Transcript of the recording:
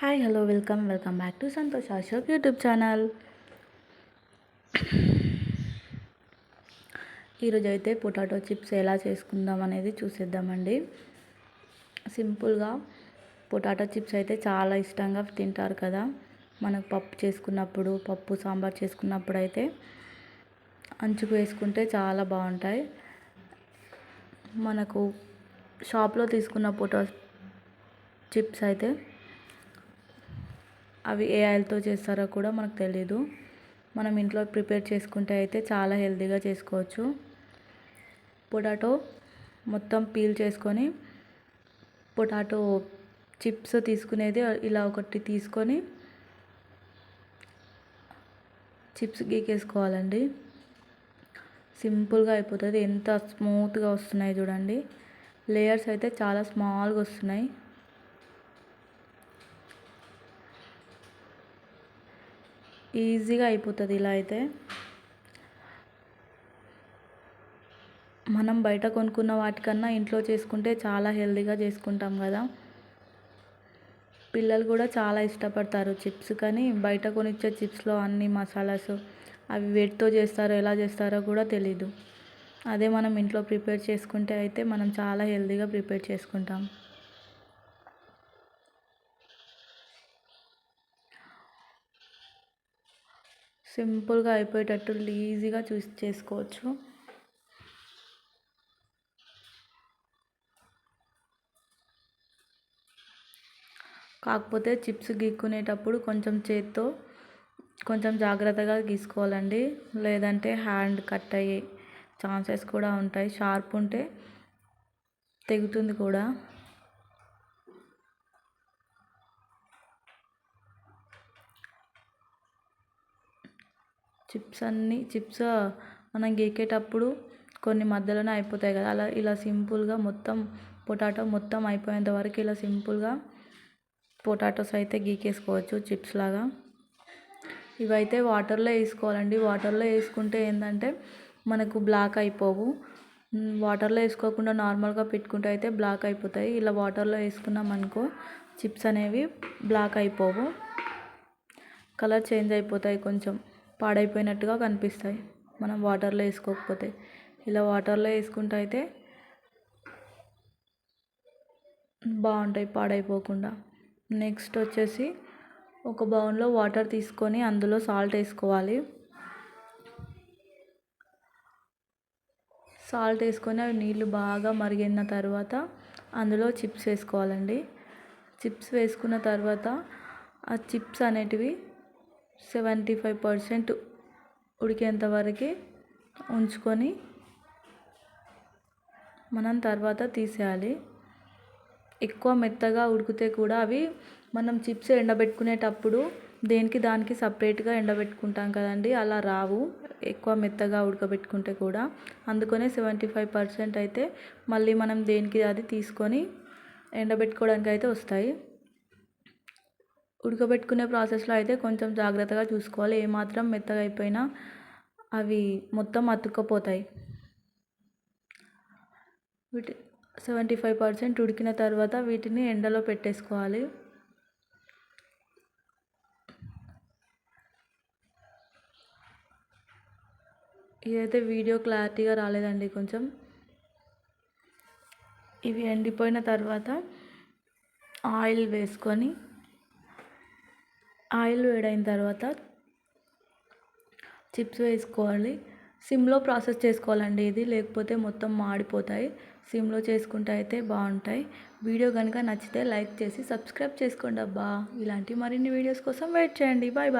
Hi hello welcome back to Santosh Ashok YouTube channel. ఈరోజు అయితే potato chips ఎలా చేసుకుందాం అనేది చూసేద్దామండి. సింపుల్గా పొటాటో చిప్స్ అయితే చాలా ఇష్టంగా తింటారు కదా. మనకు పప్పు చేసుకున్నప్పుడు, పప్పు సాంబార్ చేసుకున్నప్పుడు అయితే అంచుకు వేసుకుంటే చాలా బాగుంటాయి. మనకు షాప్లో తీసుకున్న పొటాటో చిప్స్ అయితే అవి ఏ ఆయిల్తో చేస్తారో కూడా మనకు తెలీదు. మనం ఇంట్లో ప్రిపేర్ చేసుకుంటే అయితే చాలా హెల్తీగా చేసుకోవచ్చు. పొటాటో మొత్తం పీల్ చేసుకొని పొటాటో చిప్స్ తీసుకునేది ఇలా ఒకటి తీసుకొని చిప్స్ గీకేసుకోవాలండి. సింపుల్గా అయిపోతుంది. ఎంత స్మూత్గా వస్తున్నాయి చూడండి. లేయర్స్ అయితే చాలా స్మాల్గా వస్తున్నాయి. ఈజీగా అయిపోతుంది. ఇలా అయితే మనం బయట కొనుక్కున్న వాటికన్నా ఇంట్లో చేసుకుంటే చాలా హెల్తీగా చేసుకుంటాం కదా. పిల్లలు కూడా చాలా ఇష్టపడతారు చిప్స్. కానీ బయట కొనిచ్చే చిప్స్లో అన్ని మసాలాస్ అవి వేటితో చేస్తారో ఎలా చేస్తారో కూడా తెలీదు. అదే మనం ఇంట్లో ప్రిపేర్ చేసుకుంటే అయితే మనం చాలా హెల్తీగా ప్రిపేర్ చేసుకుంటాం. సింపుల్గా అయిపోయేటట్టు ఈజీగా చేసుకోవచ్చు. కాకపోతే చిప్స్ గీక్కునేటప్పుడు కొంచెం చేత్తో కొంచెం జాగ్రత్తగా గీసుకోవాలండి. లేదంటే హ్యాండ్ కట్ అయ్యే ఛాన్సెస్ కూడా ఉంటాయి. షార్ప్ ఉంటే తెగుతుంది కూడా. చిప్స్ మనం గీకేటప్పుడు కొన్ని మధ్యలోనే అయిపోతాయి కదా. అలా ఇలా సింపుల్గా మొత్తం పొటాటో మొత్తం అయిపోయేంత వరకు ఇలా సింపుల్గా పొటాటోస్ అయితే గీకేసుకోవచ్చు చిప్స్ లాగా. ఇవైతే వాటర్లో వేసుకోవాలండి. వాటర్లో వేసుకుంటే ఏంటంటే మనకు బ్లాక్ అయిపోవు. వాటర్లో వేసుకోకుండా నార్మల్గా పెట్టుకుంటే అయితే బ్లాక్ అయిపోతాయి. ఇలా వాటర్లో వేసుకున్నాం అనుకో చిప్స్ అనేవి బ్లాక్ అయిపోవు. కలర్ చేంజ్ అయిపోతాయి, కొంచెం పాడైపోయినట్టుగా కనిపిస్తాయి మనం వాటర్లో వేసుకోకపోతే. ఇలా వాటర్లో వేసుకుంటే అయితే బాగుంటాయి పాడైపోకుండా. నెక్స్ట్ వచ్చేసి ఒక బౌల్లో వాటర్ తీసుకొని అందులో సాల్ట్ వేసుకోవాలి. సాల్ట్ వేసుకొని అవి నీళ్ళు బాగా మరిగిన తర్వాత అందులో చిప్స్ వేసుకోవాలండి. చిప్స్ వేసుకున్న తర్వాత ఆ చిప్స్ అనేటివి 75% ఉడికేంత వరకు ఉంచుకొని మనం తర్వాత తీసేయాలి. ఎక్కువ మెత్తగా ఉడికితే కూడా అవి మనం చిప్స్ ఎండబెట్టుకునేటప్పుడు దేనికి దానికి సపరేట్గా ఎండబెట్టుకుంటాం కదండి, అలా రావు ఎక్కువ మెత్తగా ఉడకబెట్టుకుంటే కూడా. అందుకనే 75% అయితే మళ్ళీ మనం దేనికి అది తీసుకొని ఎండబెట్టుకోవడానికి అయితే వస్తాయి. ఉడకబెట్టుకునే ప్రాసెస్లో అయితే కొంచెం జాగ్రత్తగా చూసుకోవాలి. ఏమాత్రం మెత్తగా అయిపోయినా అవి మొత్తం అతుక్కపోతాయి. 75% ఉడికిన తర్వాత వీటిని ఎండలో పెట్టేసుకోవాలి. ఇదైతే వీడియో క్లారిటీగా రాలేదండి కొంచెం. ఇవి ఎండిపోయిన తర్వాత ఆయిల్ వేసుకొని, ఆయిల్ వేడైన తర్వాత చిప్స్ వేసుకోవాలి. సిమ్లో ప్రాసెస్ చేసుకోవాలండి ఇది, లేకపోతే మొత్తం మాడిపోతాయి. సిమ్లో చేసుకుంటే అయితే బాగుంటాయి. వీడియో కనుక నచ్చితే లైక్ చేసి సబ్స్క్రైబ్ చేసుకోండి అబ్బా. ఇలాంటి మరిన్ని వీడియోస్ కోసం వెయిట్ చేయండి. Bye bye.